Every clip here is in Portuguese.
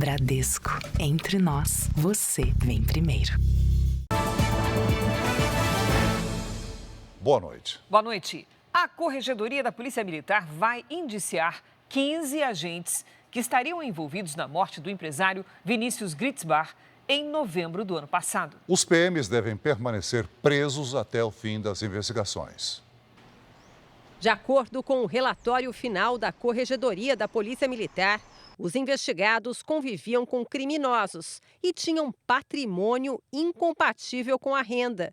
Bradesco. Entre nós, você vem primeiro. Boa noite. Boa noite. A Corregedoria da Polícia Militar vai indiciar 15 agentes que estariam envolvidos na morte do empresário Vinícius Gritzbach em novembro do ano passado. Os PMs devem permanecer presos até o fim das investigações. De acordo com o relatório final da Corregedoria da Polícia Militar, os investigados conviviam com criminosos e tinham patrimônio incompatível com a renda.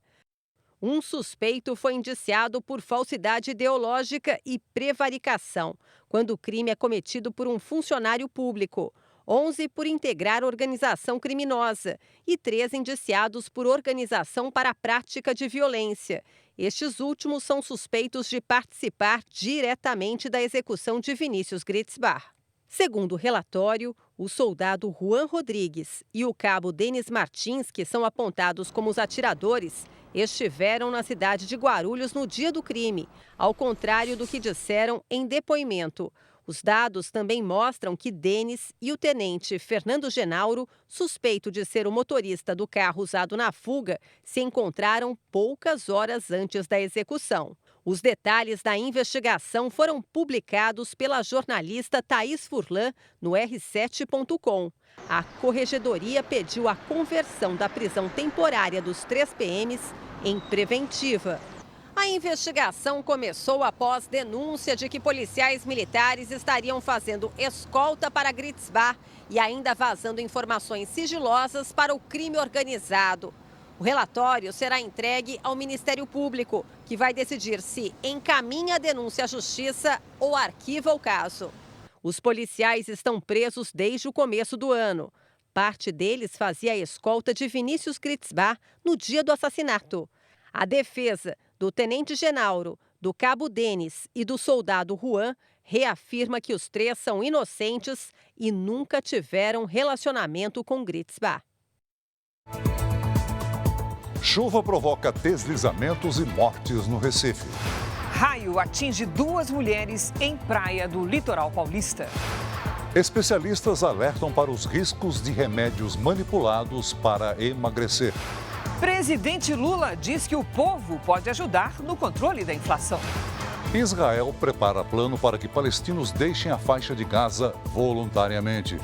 Um suspeito foi indiciado por falsidade ideológica e prevaricação, quando o crime é cometido por um funcionário público. 11 por integrar organização criminosa e 3 indiciados por organização para a prática de violência. Estes últimos são suspeitos de participar diretamente da execução de Vinícius Gritzbach. Segundo o relatório, o soldado Juan Rodrigues e o cabo Denis Martins, que são apontados como os atiradores, estiveram na cidade de Guarulhos no dia do crime, ao contrário do que disseram em depoimento. Os dados também mostram que Denis e o tenente Fernando Genauro, suspeito de ser o motorista do carro usado na fuga, se encontraram poucas horas antes da execução. Os detalhes da investigação foram publicados pela jornalista Thaís Furlan no R7.com. A Corregedoria pediu a conversão da prisão temporária dos 3 PMs em preventiva. A investigação começou após denúncia de que policiais militares estariam fazendo escolta para Gritzbach e ainda vazando informações sigilosas para o crime organizado. O relatório será entregue ao Ministério Público, que vai decidir se encaminha a denúncia à Justiça ou arquiva o caso. Os policiais estão presos desde o começo do ano. Parte deles fazia a escolta de Vinícius Gritzbach no dia do assassinato. A defesa do tenente Genauro, do cabo Denis e do soldado Juan reafirma que os 3 são inocentes e nunca tiveram relacionamento com Gritzbach. Chuva provoca deslizamentos e mortes no Recife. Raio atinge 2 mulheres em praia do litoral paulista. Especialistas alertam para os riscos de remédios manipulados para emagrecer. Presidente Lula diz que o povo pode ajudar no controle da inflação. Israel prepara plano para que palestinos deixem a faixa de Gaza voluntariamente.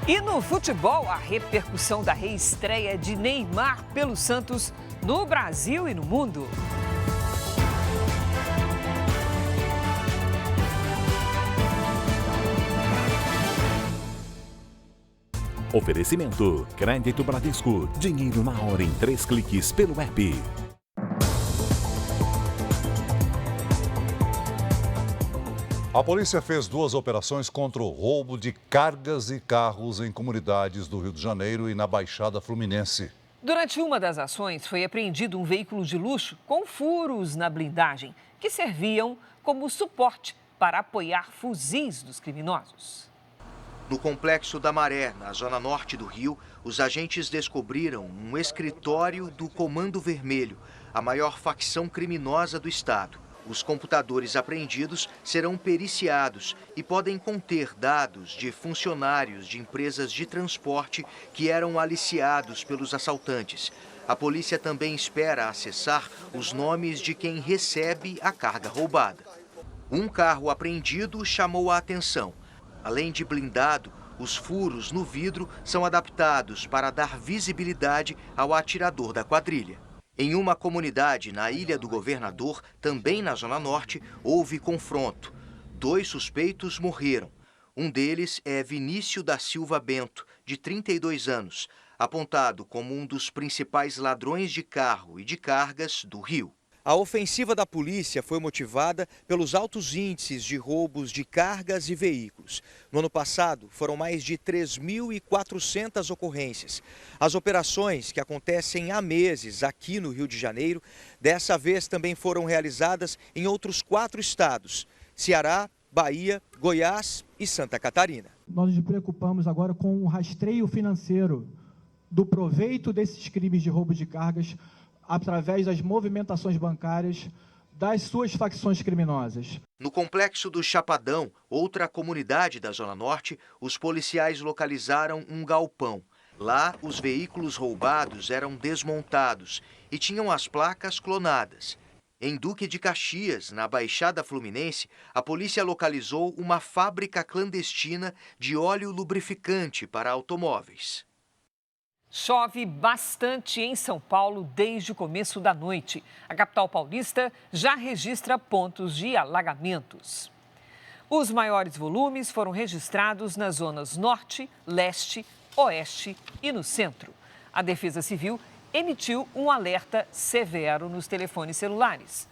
E no futebol, a repercussão da reestreia de Neymar pelo Santos no Brasil e no mundo. Oferecimento: Crédito Bradesco. Dinheiro na hora em 3 cliques pelo app. A polícia fez 2 operações contra o roubo de cargas e carros em comunidades do Rio de Janeiro e na Baixada Fluminense. Durante uma das ações, foi apreendido um veículo de luxo com furos na blindagem, que serviam como suporte para apoiar fuzis dos criminosos. No Complexo da Maré, na zona norte do Rio, os agentes descobriram um escritório do Comando Vermelho, a maior facção criminosa do estado. Os computadores apreendidos serão periciados e podem conter dados de funcionários de empresas de transporte que eram aliciados pelos assaltantes. A polícia também espera acessar os nomes de quem recebe a carga roubada. Um carro apreendido chamou a atenção. Além de blindado, os furos no vidro são adaptados para dar visibilidade ao atirador da quadrilha. Em uma comunidade na Ilha do Governador, também na Zona Norte, houve confronto. 2 suspeitos morreram. Um deles é Vinícius da Silva Bento, de 32 anos, apontado como um dos principais ladrões de carro e de cargas do Rio. A ofensiva da polícia foi motivada pelos altos índices de roubos de cargas e veículos. No ano passado, foram mais de 3.400 ocorrências. As operações, que acontecem há meses aqui no Rio de Janeiro, dessa vez também foram realizadas em outros 4 estados: Ceará, Bahia, Goiás e Santa Catarina. Nós nos preocupamos agora com o rastreio financeiro do proveito desses crimes de roubo de cargas através das movimentações bancárias das suas facções criminosas. No complexo do Chapadão, outra comunidade da Zona Norte, os policiais localizaram um galpão. Lá, os veículos roubados eram desmontados e tinham as placas clonadas. Em Duque de Caxias, na Baixada Fluminense, a polícia localizou uma fábrica clandestina de óleo lubrificante para automóveis. Chove bastante em São Paulo desde o começo da noite. A capital paulista já registra pontos de alagamentos. Os maiores volumes foram registrados nas zonas norte, leste, oeste e no centro. A Defesa Civil emitiu um alerta severo nos telefones celulares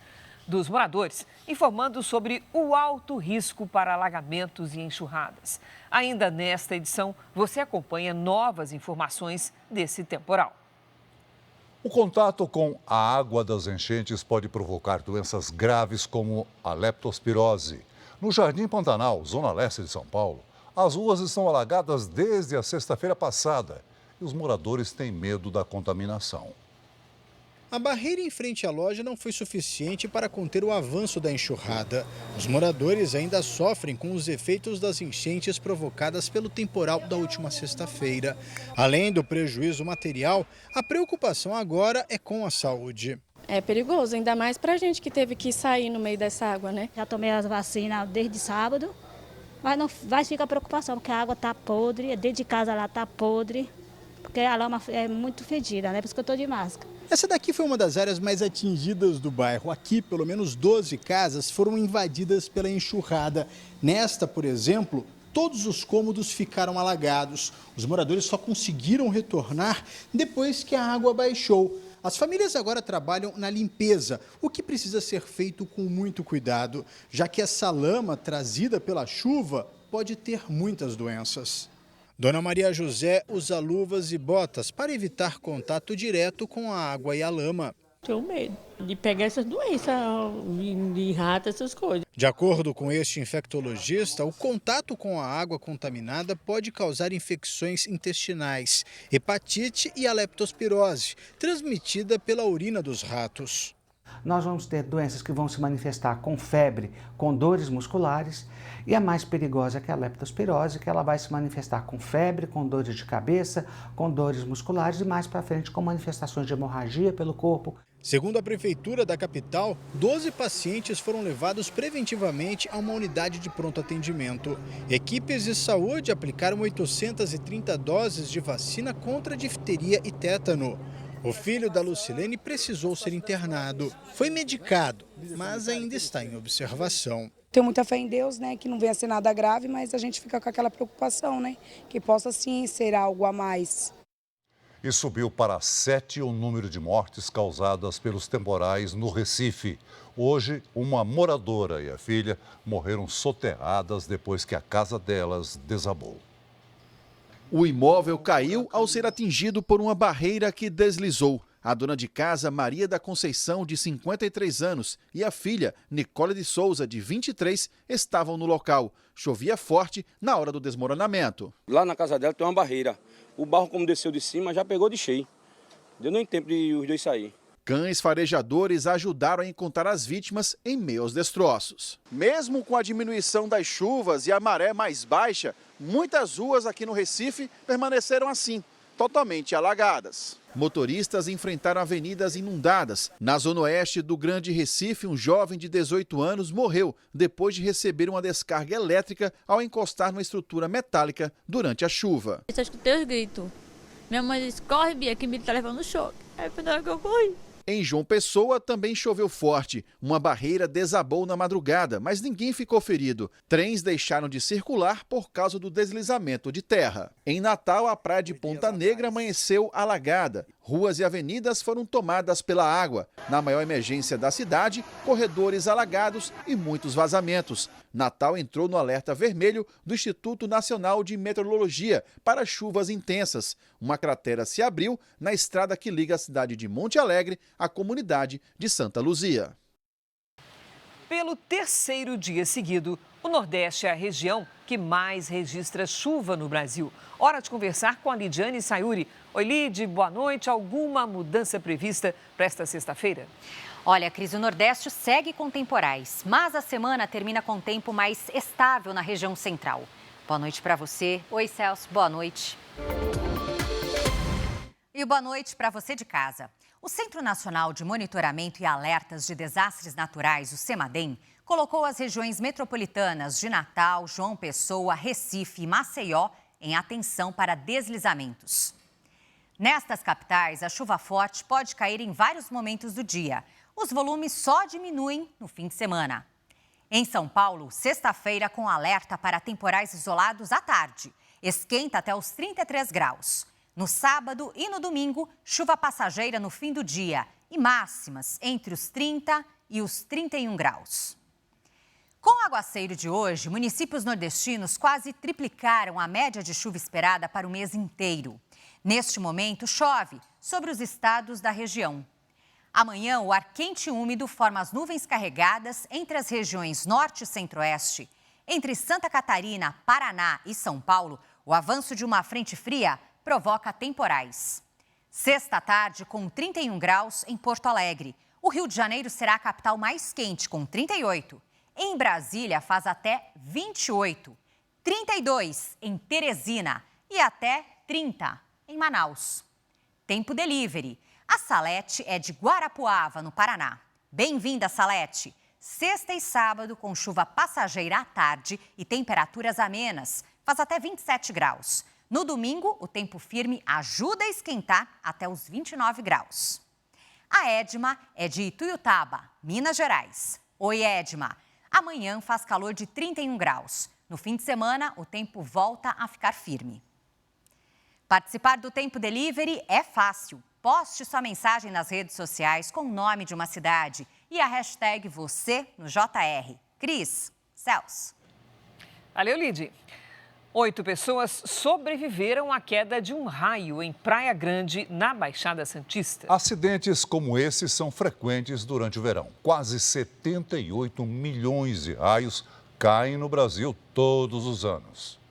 dos moradores, informando sobre o alto risco para alagamentos e enxurradas. Ainda nesta edição, você acompanha novas informações desse temporal. O contato com a água das enchentes pode provocar doenças graves como a leptospirose. No Jardim Pantanal, zona leste de São Paulo, as ruas estão alagadas desde a sexta-feira passada e os moradores têm medo da contaminação. A barreira em frente à loja não foi suficiente para conter o avanço da enxurrada. Os moradores ainda sofrem com os efeitos das enchentes provocadas pelo temporal da última sexta-feira. Além do prejuízo material, a preocupação agora é com a saúde. É perigoso, ainda mais para a gente que teve que sair no meio dessa água, né? Já tomei as vacinas desde sábado, mas não vai ficar preocupação, porque a água está podre, dentro de casa lá está podre, porque a lama é muito fedida, né? Por isso que eu estou de máscara. Essa daqui foi uma das áreas mais atingidas do bairro. Aqui, pelo menos 12 casas foram invadidas pela enxurrada. Nesta, por exemplo, todos os cômodos ficaram alagados. Os moradores só conseguiram retornar depois que a água baixou. As famílias agora trabalham na limpeza, o que precisa ser feito com muito cuidado, já que essa lama trazida pela chuva pode ter muitas doenças. Dona Maria José usa luvas e botas para evitar contato direto com a água e a lama. Tenho medo de pegar essas doenças, de rato, essas coisas. De acordo com este infectologista, o contato com a água contaminada pode causar infecções intestinais, hepatite e a leptospirose, transmitida pela urina dos ratos. Nós vamos ter doenças que vão se manifestar com febre, com dores musculares, e a mais perigosa que é a leptospirose, que ela vai se manifestar com febre, com dores de cabeça, com dores musculares e mais para frente com manifestações de hemorragia pelo corpo. Segundo a prefeitura da capital, 12 pacientes foram levados preventivamente a uma unidade de pronto atendimento. Equipes de saúde aplicaram 830 doses de vacina contra difteria e tétano. O filho da Lucilene precisou ser internado. Foi medicado, mas ainda está em observação. Tenho muita fé em Deus, né, que não venha ser nada grave, mas a gente fica com aquela preocupação, né, que possa sim ser algo a mais. E subiu para 7 o número de mortes causadas pelos temporais no Recife. Hoje, uma moradora e a filha morreram soterradas depois que a casa delas desabou. O imóvel caiu ao ser atingido por uma barreira que deslizou. A dona de casa, Maria da Conceição, de 53 anos, e a filha, Nicole de Souza, de 23, estavam no local. Chovia forte na hora do desmoronamento. Lá na casa dela tem uma barreira. O barro, como desceu de cima, já pegou de cheio. Deu nem tempo de os dois sair. Cães farejadores ajudaram a encontrar as vítimas em meio aos destroços. Mesmo com a diminuição das chuvas e a maré mais baixa, muitas ruas aqui no Recife permaneceram assim, totalmente alagadas. Motoristas enfrentaram avenidas inundadas. Na zona oeste do Grande Recife, um jovem de 18 anos morreu depois de receber uma descarga elétrica ao encostar numa estrutura metálica durante a chuva. Eu só escutei os gritos. Minha mãe disse, corre, Bia, que me tá levando no choque. Aí foi na hora que eu corri. Em João Pessoa também choveu forte. Uma barreira desabou na madrugada, mas ninguém ficou ferido. Trens deixaram de circular por causa do deslizamento de terra. Em Natal, a praia de Ponta Negra amanheceu alagada. Ruas e avenidas foram tomadas pela água. Na maior emergência da cidade, corredores alagados e muitos vazamentos. Natal entrou no alerta vermelho do Instituto Nacional de Meteorologia para chuvas intensas. Uma cratera se abriu na estrada que liga a cidade de Monte Alegre à comunidade de Santa Luzia. Pelo terceiro dia seguido, o Nordeste é a região que mais registra chuva no Brasil. Hora de conversar com a Lidiane Sayuri. Oi, Lid, boa noite. Alguma mudança prevista para esta sexta-feira? Olha, Cris, o Nordeste segue com temporais, mas a semana termina com tempo mais estável na região central. Boa noite para você. Oi, Celso, boa noite. E boa noite para você de casa. O Centro Nacional de Monitoramento e Alertas de Desastres Naturais, o CEMADEM, colocou as regiões metropolitanas de Natal, João Pessoa, Recife e Maceió em atenção para deslizamentos. Nestas capitais, a chuva forte pode cair em vários momentos do dia. Os volumes só diminuem no fim de semana. Em São Paulo, sexta-feira com alerta para temporais isolados à tarde. Esquenta até os 33 graus. No sábado e no domingo, chuva passageira no fim do dia e máximas entre os 30 e os 31 graus. Com o aguaceiro de hoje, municípios nordestinos quase triplicaram a média de chuva esperada para o mês inteiro. Neste momento, chove sobre os estados da região. Amanhã, o ar quente e úmido forma as nuvens carregadas entre as regiões norte e centro-oeste. Entre Santa Catarina, Paraná e São Paulo, o avanço de uma frente fria provoca temporais. Sexta tarde, com 31 graus em Porto Alegre. O Rio de Janeiro será a capital mais quente, com 38. Em Brasília, faz até 28. 32 em Teresina e até 30 em Manaus. Tempo delivery. A Salete é de Guarapuava, no Paraná. Bem-vinda, Salete. Sexta e sábado com chuva passageira à tarde e temperaturas amenas. Faz até 27 graus. No domingo, o tempo firme ajuda a esquentar até os 29 graus. A Edma é de Ituiutaba, Minas Gerais. Oi, Edma. Amanhã faz calor de 31 graus. No fim de semana, o tempo volta a ficar firme. Participar do Tempo Delivery é fácil. Poste sua mensagem nas redes sociais com o nome de uma cidade e a hashtag você no JR. Cris, Celso. Valeu, Lid. 8 pessoas sobreviveram à queda de um raio em Praia Grande, na Baixada Santista. Acidentes como esse são frequentes durante o verão. Quase 78 milhões de raios caem no Brasil todos os anos.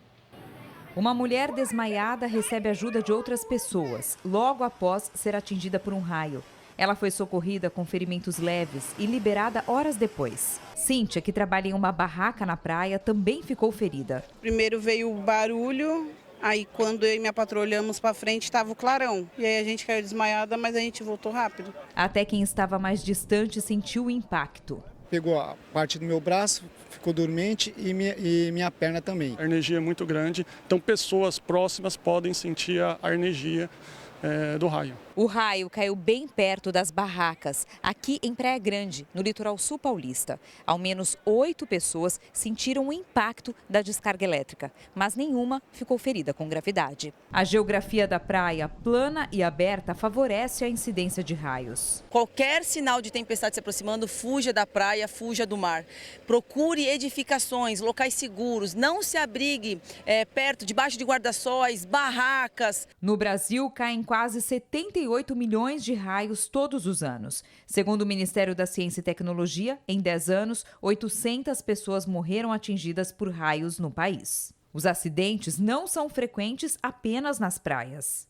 Uma mulher desmaiada recebe ajuda de outras pessoas, logo após ser atingida por um raio. Ela foi socorrida com ferimentos leves e liberada horas depois. Cíntia, que trabalha em uma barraca na praia, também ficou ferida. Primeiro veio o barulho, aí quando eu e minha patroa olhamos para frente estava o clarão. E aí a gente caiu desmaiada, mas a gente voltou rápido. Até quem estava mais distante sentiu o impacto. Pegou a parte do meu braço, ficou dormente e minha perna também. A energia é muito grande, então pessoas próximas podem sentir a energia do raio. O raio caiu bem perto das barracas, aqui em Praia Grande, no litoral sul paulista. Ao menos 8 pessoas sentiram o impacto da descarga elétrica, mas nenhuma ficou ferida com gravidade. A geografia da praia, plana e aberta, favorece a incidência de raios. Qualquer sinal de tempestade se aproximando, fuja da praia, fuja do mar. Procure edificações, locais seguros, não se abrigue perto, debaixo de guarda-sóis, barracas. No Brasil, caem quase 78 milhões de raios todos os anos. Segundo o Ministério da Ciência e Tecnologia, em 10 anos, 800 pessoas morreram atingidas por raios no país. Os acidentes não são frequentes apenas nas praias.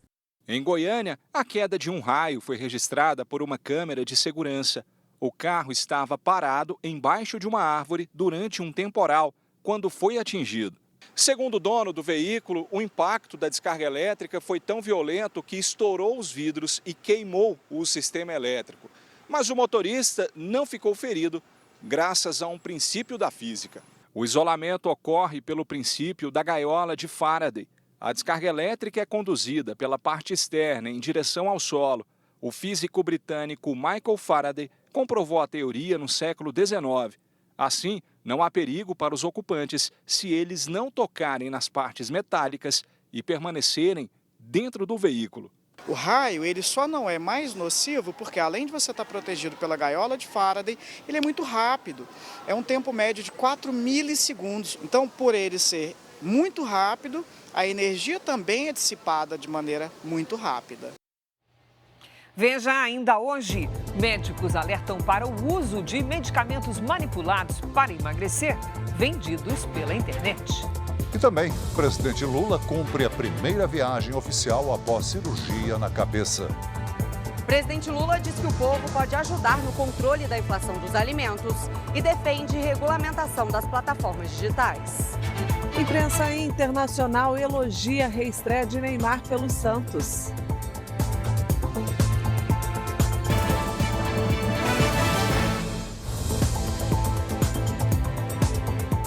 Em Goiânia, a queda de um raio foi registrada por uma câmera de segurança. O carro estava parado embaixo de uma árvore durante um temporal, quando foi atingido. Segundo o dono do veículo, o impacto da descarga elétrica foi tão violento que estourou os vidros e queimou o sistema elétrico. Mas o motorista não ficou ferido, graças a um princípio da física. O isolamento ocorre pelo princípio da gaiola de Faraday. A descarga elétrica é conduzida pela parte externa em direção ao solo. O físico britânico Michael Faraday comprovou a teoria no século XIX. Assim, não há perigo para os ocupantes se eles não tocarem nas partes metálicas e permanecerem dentro do veículo. O raio, ele só não é mais nocivo porque, além de você estar protegido pela gaiola de Faraday, ele é muito rápido. É um tempo médio de 4 milissegundos. Então, por ele ser muito rápido, a energia também é dissipada de maneira muito rápida. Veja ainda hoje, médicos alertam para o uso de medicamentos manipulados para emagrecer, vendidos pela internet. E também, o presidente Lula cumpre a primeira viagem oficial após cirurgia na cabeça. presidente Lula diz que o povo pode ajudar no controle da inflação dos alimentos e defende regulamentação das plataformas digitais. Imprensa internacional elogia a reestreia de Neymar pelo Santos.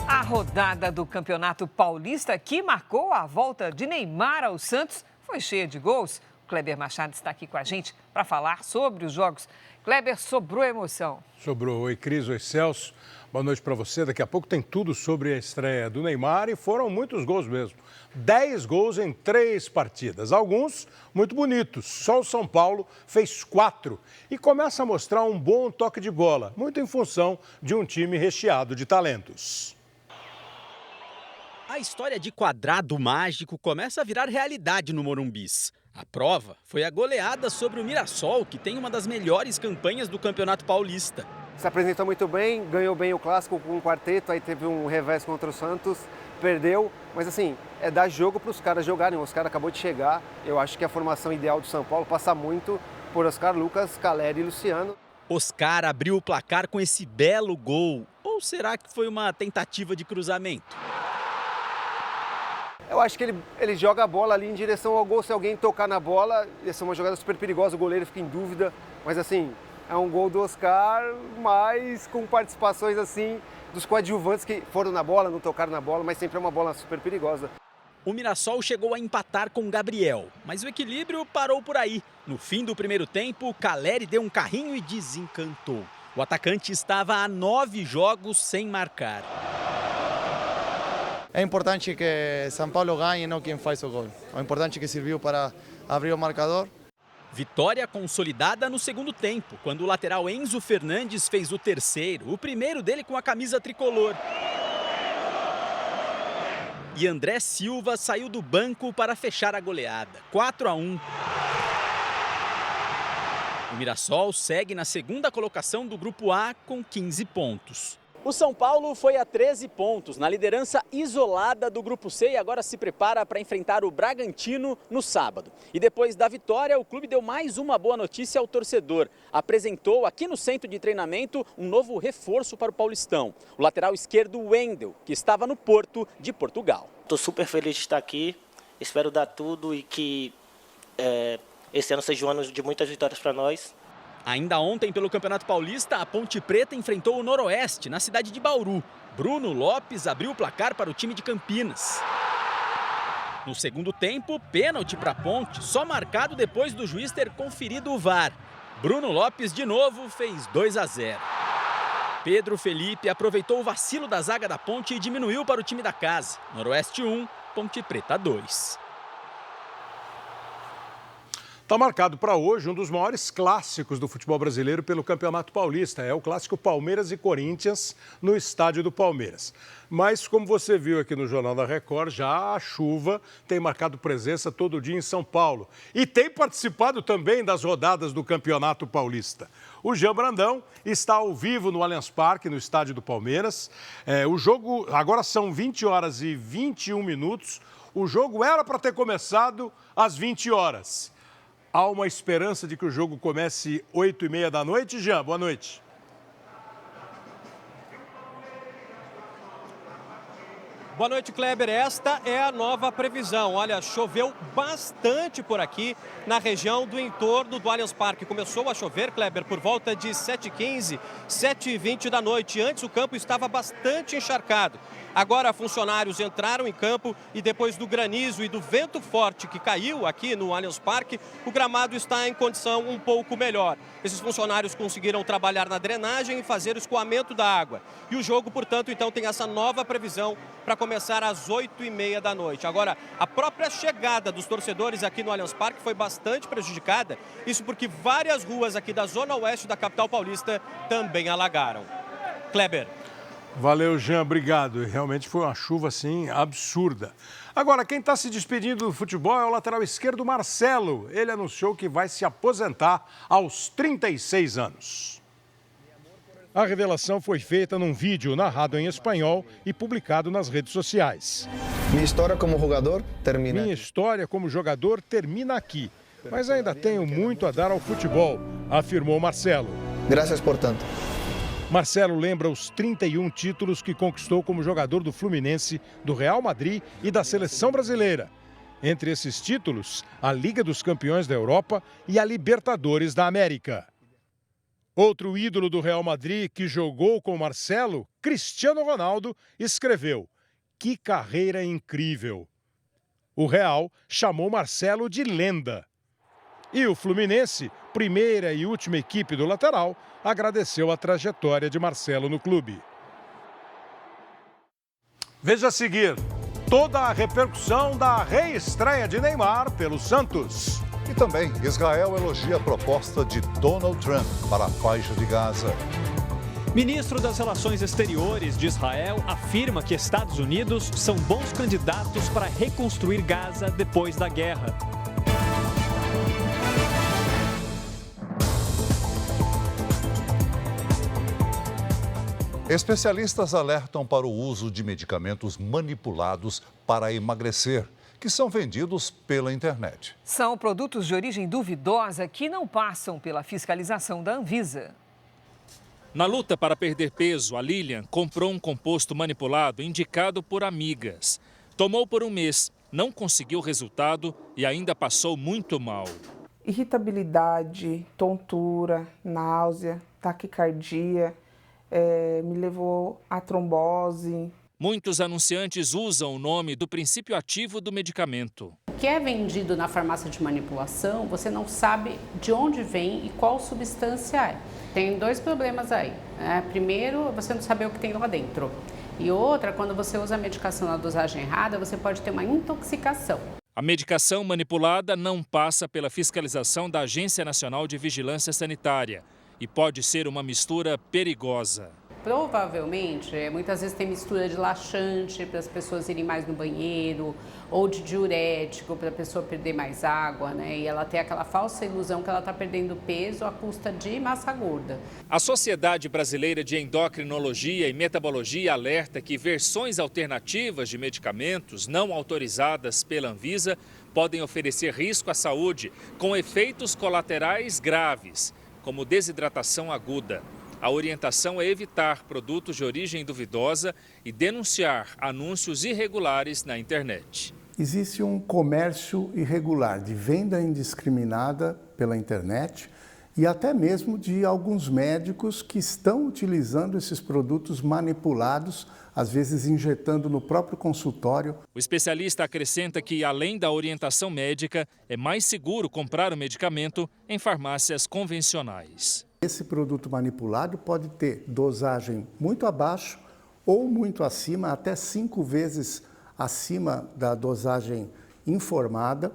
A rodada do Campeonato Paulista, que marcou a volta de Neymar ao Santos, foi cheia de gols. O Kleber Machado está aqui com a gente para falar sobre os jogos. Kleber, sobrou emoção. Sobrou. Oi, Cris, oi, Celso. Boa noite para você. Daqui a pouco tem tudo sobre a estreia do Neymar e foram muitos gols mesmo. 10 gols em 3 partidas, alguns muito bonitos. Só o São Paulo fez 4 e começa a mostrar um bom toque de bola, muito em função de um time recheado de talentos. A história de quadrado mágico começa a virar realidade no Morumbis. A prova foi a goleada sobre o Mirassol, que tem uma das melhores campanhas do Campeonato Paulista. Se apresentou muito bem, ganhou bem o clássico com um quarteto, aí teve um revés contra o Santos, perdeu. Mas assim, é dar jogo para os caras jogarem. O Oscar acabou de chegar, eu acho que a formação ideal do São Paulo passa muito por Oscar, Lucas, Caleri e Luciano. Oscar abriu o placar com esse belo gol. Ou será que foi uma tentativa de cruzamento? Eu acho que ele joga a bola ali em direção ao gol. Se alguém tocar na bola, essa é uma jogada super perigosa, o goleiro fica em dúvida. Mas assim, é um gol do Oscar, mas com participações assim dos coadjuvantes que foram na bola, não tocaram na bola, mas sempre é uma bola super perigosa. O Mirassol chegou a empatar com o Gabriel, mas o equilíbrio parou por aí. No fim do primeiro tempo, Caleri deu um carrinho e desencantou. O atacante estava há 9 jogos sem marcar. É importante que São Paulo ganhe, não quem faz o gol. É importante que serviu para abrir o marcador. Vitória consolidada no segundo tempo, quando o lateral Enzo Fernandes fez o terceiro, o primeiro dele com a camisa tricolor. E André Silva saiu do banco para fechar a goleada, 4-1. O Mirassol segue na segunda colocação do Grupo A com 15 pontos. O São Paulo foi a 13 pontos, na liderança isolada do Grupo C e agora se prepara para enfrentar o Bragantino no sábado. E depois da vitória, o clube deu mais uma boa notícia ao torcedor. Apresentou aqui no centro de treinamento um novo reforço para o Paulistão. O lateral esquerdo Wendel, que estava no Porto de Portugal. Estou super feliz de estar aqui, espero dar tudo e que esse ano seja um ano de muitas vitórias para nós. Ainda ontem, pelo Campeonato Paulista, a Ponte Preta enfrentou o Noroeste, na cidade de Bauru. Bruno Lopes abriu o placar para o time de Campinas. No segundo tempo, pênalti para a Ponte, só marcado depois do juiz ter conferido o VAR. Bruno Lopes, de novo, fez 2-0. Pedro Felipe aproveitou o vacilo da zaga da Ponte e diminuiu para o time da casa. Noroeste 1, Ponte Preta 2. Está marcado para hoje um dos maiores clássicos do futebol brasileiro pelo Campeonato Paulista. É o clássico Palmeiras e Corinthians no estádio do Palmeiras. Mas, como você viu aqui no Jornal da Record, já a chuva tem marcado presença todo dia em São Paulo. E tem participado também das rodadas do Campeonato Paulista. O Jean Brandão está ao vivo no Allianz Parque, no estádio do Palmeiras. O jogo, agora são 20 horas e 21 minutos. O jogo era para ter começado às 20 horas. Há uma esperança de que o jogo comece 8h30 da noite. Jean, boa noite. Boa noite, Kleber. Esta é a nova previsão. Olha, choveu bastante por aqui na região do entorno do Allianz Parque. Começou a chover, Kleber, por volta de 7h15, 7h20 da noite. Antes o campo estava bastante encharcado. Agora funcionários entraram em campo e depois do granizo e do vento forte que caiu aqui no Allianz Parque, o gramado está em condição um pouco melhor. Esses funcionários conseguiram trabalhar na drenagem e fazer o escoamento da água. E o jogo, portanto, então tem essa nova previsão para começar às 8h30 da noite. Agora, a própria chegada dos torcedores aqui no Allianz Parque foi bastante prejudicada. Isso porque várias ruas aqui da zona oeste da capital paulista também alagaram. Kleber. Valeu, Jean, obrigado. Realmente foi uma chuva, assim, absurda. Agora, quem está se despedindo do futebol é o lateral esquerdo Marcelo. Ele anunciou que vai se aposentar aos 36 anos. A revelação foi feita num vídeo narrado em espanhol e publicado nas redes sociais. Minha história como jogador termina. Minha história como jogador termina aqui. mas ainda tenho muito a dar ao futebol, afirmou Marcelo. Graças por tanto. Marcelo lembra os 31 títulos que conquistou como jogador do Fluminense, do Real Madrid e da Seleção Brasileira. Entre esses títulos, a Liga dos Campeões da Europa e a Libertadores da América. Outro ídolo do Real Madrid que jogou com Marcelo, Cristiano Ronaldo, escreveu: "Que carreira incrível!" O Real chamou Marcelo de lenda. E o Fluminense, primeira e última equipe do lateral, agradeceu a trajetória de Marcelo no clube. Veja a seguir toda a repercussão da reestreia de Neymar pelo Santos. E também, Israel elogia a proposta de Donald Trump para a faixa de Gaza. Ministro das Relações Exteriores de Israel afirma que Estados Unidos são bons candidatos para reconstruir Gaza depois da guerra. Especialistas alertam para o uso de medicamentos manipulados para emagrecer, que são vendidos pela internet. São produtos de origem duvidosa que não passam pela fiscalização da Anvisa. Na luta para perder peso, a Lilian comprou um composto manipulado indicado por amigas. Tomou por um mês, não conseguiu resultado e ainda passou muito mal. Irritabilidade, tontura, náusea, taquicardia, me levou à trombose. Muitos anunciantes usam o nome do princípio ativo do medicamento. O que é vendido na farmácia de manipulação, você não sabe de onde vem e qual substância é. Tem dois problemas aí. Primeiro, você não saber o que tem lá dentro. E outra, quando você usa a medicação na dosagem errada, você pode ter uma intoxicação. A medicação manipulada não passa pela fiscalização da Agência Nacional de Vigilância Sanitária e pode ser uma mistura perigosa. Provavelmente, muitas vezes tem mistura de laxante para as pessoas irem mais no banheiro, ou de diurético para a pessoa perder mais água, né? E ela tem aquela falsa ilusão que ela está perdendo peso à custa de massa gorda. A Sociedade Brasileira de Endocrinologia e Metabologia alerta que versões alternativas de medicamentos não autorizadas pela Anvisa podem oferecer risco à saúde, com efeitos colaterais graves, como desidratação aguda. A orientação é evitar produtos de origem duvidosa e denunciar anúncios irregulares na internet. Existe um comércio irregular de venda indiscriminada pela internet e até mesmo de alguns médicos que estão utilizando esses produtos manipulados, às vezes injetando no próprio consultório. O especialista acrescenta que, além da orientação médica, é mais seguro comprar o medicamento em farmácias convencionais. Esse produto manipulado pode ter dosagem muito abaixo ou muito acima, até 5 vezes acima da dosagem informada,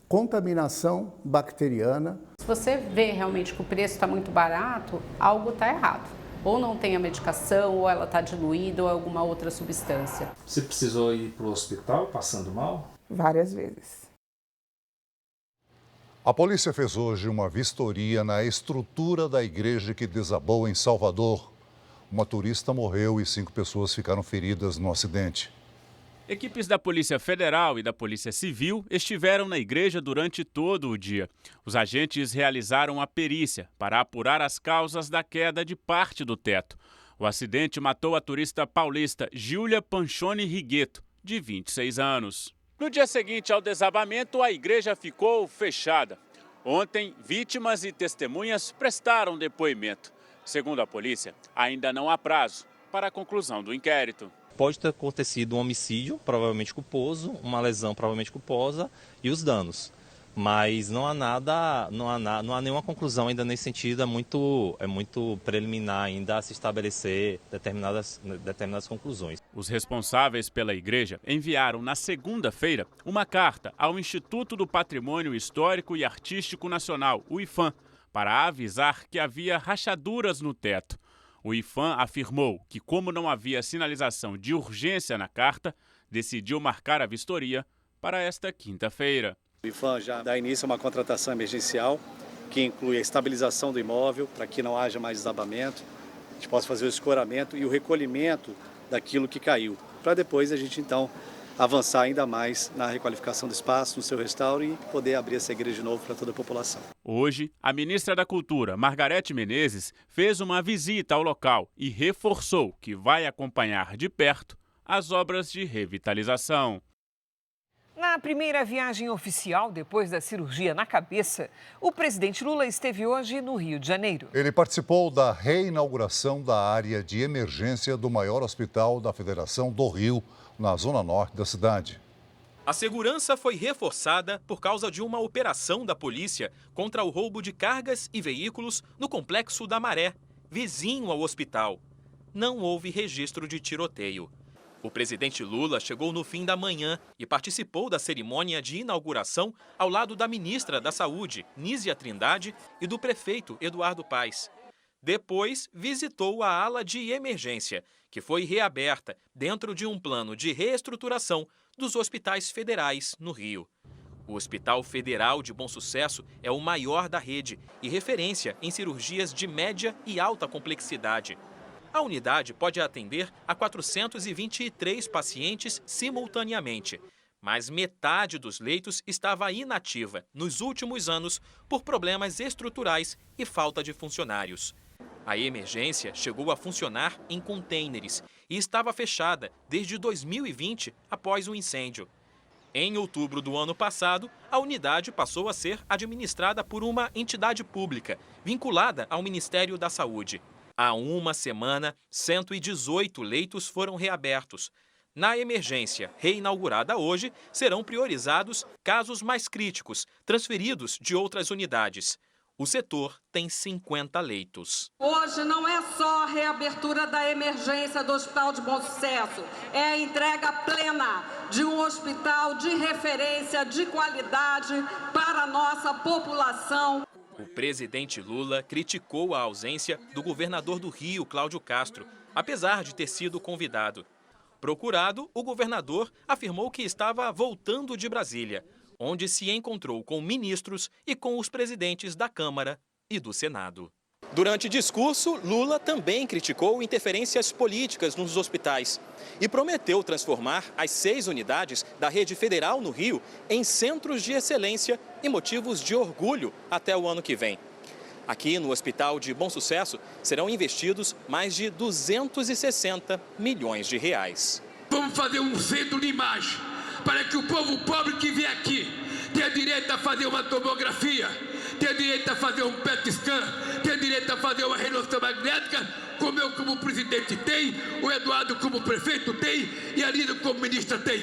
contaminação bacteriana. Se você vê realmente que o preço está muito barato, algo está errado. Ou não tem a medicação, ou ela está diluída, ou alguma outra substância. Você precisou ir para o hospital passando mal? Várias vezes. A polícia fez hoje uma vistoria na estrutura da igreja que desabou em Salvador. Uma turista morreu e 5 pessoas ficaram feridas no acidente. Equipes da Polícia Federal e da Polícia Civil estiveram na igreja durante todo o dia. Os agentes realizaram a perícia para apurar as causas da queda de parte do teto. O acidente matou a turista paulista Júlia Panchoni Rigueto, de 26 anos. No dia seguinte ao desabamento, a igreja ficou fechada. Ontem, vítimas e testemunhas prestaram depoimento. Segundo a polícia, ainda não há prazo para a conclusão do inquérito. Pode ter acontecido um homicídio, provavelmente culposo, uma lesão provavelmente culposa e os danos. Mas não há nenhuma conclusão ainda nesse sentido, é muito preliminar ainda a se estabelecer determinadas conclusões. Os responsáveis pela igreja enviaram na segunda-feira uma carta ao Instituto do Patrimônio Histórico e Artístico Nacional, o IPHAN, para avisar que havia rachaduras no teto. O IPHAN afirmou que, como não havia sinalização de urgência na carta, decidiu marcar a vistoria para esta quinta-feira. O IPHAN já dá início a uma contratação emergencial que inclui a estabilização do imóvel para que não haja mais desabamento, a gente possa fazer o escoramento e o recolhimento daquilo que caiu, para depois a gente então avançar ainda mais na requalificação do espaço, no seu restauro e poder abrir essa igreja de novo para toda a população. Hoje, a ministra da Cultura, Margarete Menezes, fez uma visita ao local e reforçou que vai acompanhar de perto as obras de revitalização. Na primeira viagem oficial depois da cirurgia na cabeça, o presidente Lula esteve hoje no Rio de Janeiro. Ele participou da reinauguração da área de emergência do maior hospital da Federação do Rio, na zona norte da cidade. A segurança foi reforçada por causa de uma operação da polícia contra o roubo de cargas e veículos no Complexo da Maré, vizinho ao hospital. Não houve registro de tiroteio. O presidente Lula chegou no fim da manhã e participou da cerimônia de inauguração ao lado da ministra da Saúde, Nízia Trindade, e do prefeito Eduardo Paes. Depois, visitou a ala de emergência, que foi reaberta dentro de um plano de reestruturação dos hospitais federais no Rio. O Hospital Federal de Bom Sucesso é o maior da rede e referência em cirurgias de média e alta complexidade. A unidade pode atender a 423 pacientes simultaneamente, mas metade dos leitos estava inativa nos últimos anos por problemas estruturais e falta de funcionários. A emergência chegou a funcionar em contêineres e estava fechada desde 2020, após o incêndio. Em outubro do ano passado, a unidade passou a ser administrada por uma entidade pública, vinculada ao Ministério da Saúde. Há uma semana, 118 leitos foram reabertos. Na emergência, reinaugurada hoje, serão priorizados casos mais críticos, transferidos de outras unidades. O setor tem 50 leitos. Hoje não é só a reabertura da emergência do Hospital de Bom Sucesso, é a entrega plena de um hospital de referência, de qualidade para a nossa população. O presidente Lula criticou a ausência do governador do Rio, Cláudio Castro, apesar de ter sido convidado. Procurado, o governador afirmou que estava voltando de Brasília, onde se encontrou com ministros e com os presidentes da Câmara e do Senado. Durante discurso, Lula também criticou interferências políticas nos hospitais e prometeu transformar as 6 unidades da rede federal no Rio em centros de excelência e motivos de orgulho até o ano que vem. Aqui no Hospital de Bom Sucesso serão investidos mais de 260 milhões de reais. Vamos fazer um centro de imagem para que o povo pobre que vier aqui tenha direito a fazer uma tomografia, tenha direito a fazer um PET scan, tenha direito a fazer uma ressonância magnética, como eu como presidente tem, o Eduardo como prefeito tem e a Lina como ministra tem.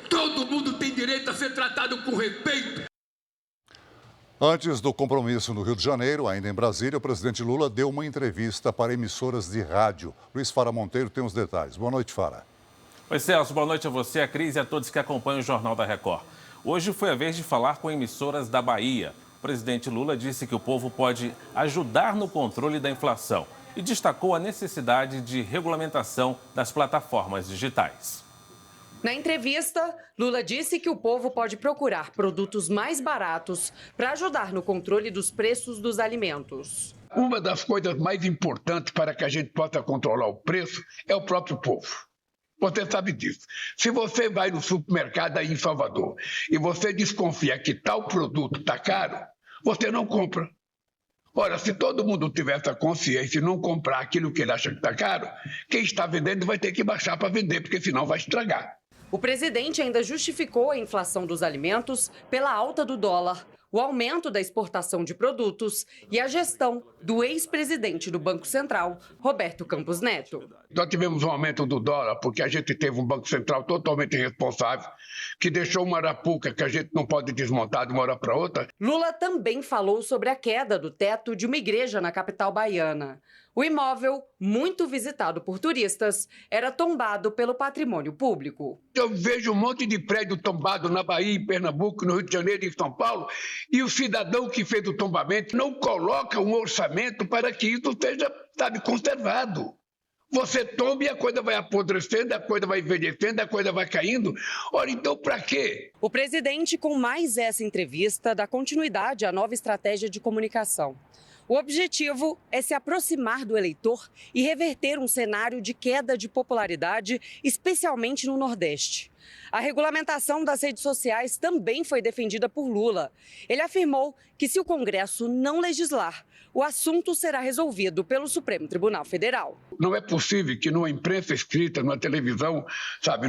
Todo mundo tem direito a ser tratado com respeito. Antes do compromisso no Rio de Janeiro, ainda em Brasília, o presidente Lula deu uma entrevista para emissoras de rádio. Luiz Fara Monteiro tem os detalhes. Boa noite, Fara. Oi, Celso. Boa noite a você, a Cris e a todos que acompanham o Jornal da Record. Hoje foi a vez de falar com emissoras da Bahia. O presidente Lula disse que o povo pode ajudar no controle da inflação e destacou a necessidade de regulamentação das plataformas digitais. Na entrevista, Lula disse que o povo pode procurar produtos mais baratos para ajudar no controle dos preços dos alimentos. Uma das coisas mais importantes para que a gente possa controlar o preço é o próprio povo. Você sabe disso. Se você vai no supermercado aí em Salvador e você desconfia que tal produto está caro, você não compra. Ora, se todo mundo tiver essa consciência e não comprar aquilo que ele acha que está caro, quem está vendendo vai ter que baixar para vender, porque senão vai estragar. O presidente ainda justificou a inflação dos alimentos pela alta do dólar, o aumento da exportação de produtos e a gestão do ex-presidente do Banco Central, Roberto Campos Neto. Nós tivemos um aumento do dólar porque a gente teve um Banco Central totalmente irresponsável, que deixou uma arapuca que a gente não pode desmontar de uma hora para outra. Lula também falou sobre a queda do teto de uma igreja na capital baiana. O imóvel, muito visitado por turistas, era tombado pelo patrimônio público. Eu vejo um monte de prédio tombado na Bahia, em Pernambuco, no Rio de Janeiro e em São Paulo, e o cidadão que fez o tombamento não coloca um orçamento para que isso seja, conservado. Você tomba e a coisa vai apodrecendo, a coisa vai envelhecendo, a coisa vai caindo. Ora, então para quê? O presidente, com mais essa entrevista, dá continuidade à nova estratégia de comunicação. O objetivo é se aproximar do eleitor e reverter um cenário de queda de popularidade, especialmente no Nordeste. A regulamentação das redes sociais também foi defendida por Lula. Ele afirmou que, se o Congresso não legislar, o assunto será resolvido pelo Supremo Tribunal Federal. Não é possível que numa imprensa escrita, numa televisão,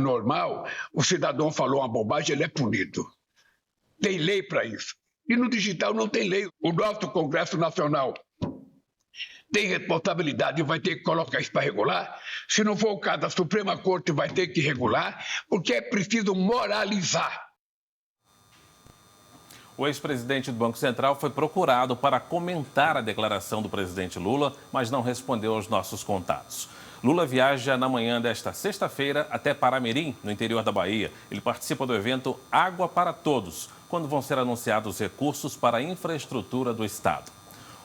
normal, o cidadão falou uma bobagem, ele é punido. Tem lei para isso. E no digital não tem lei. O nosso Congresso Nacional tem responsabilidade e vai ter que colocar isso para regular. Se não for o caso, a Suprema Corte vai ter que regular, porque é preciso moralizar. O ex-presidente do Banco Central foi procurado para comentar a declaração do presidente Lula, mas não respondeu aos nossos contatos. Lula viaja na manhã desta sexta-feira até Paramirim, no interior da Bahia. Ele participa do evento Água para Todos, quando vão ser anunciados recursos para a infraestrutura do Estado.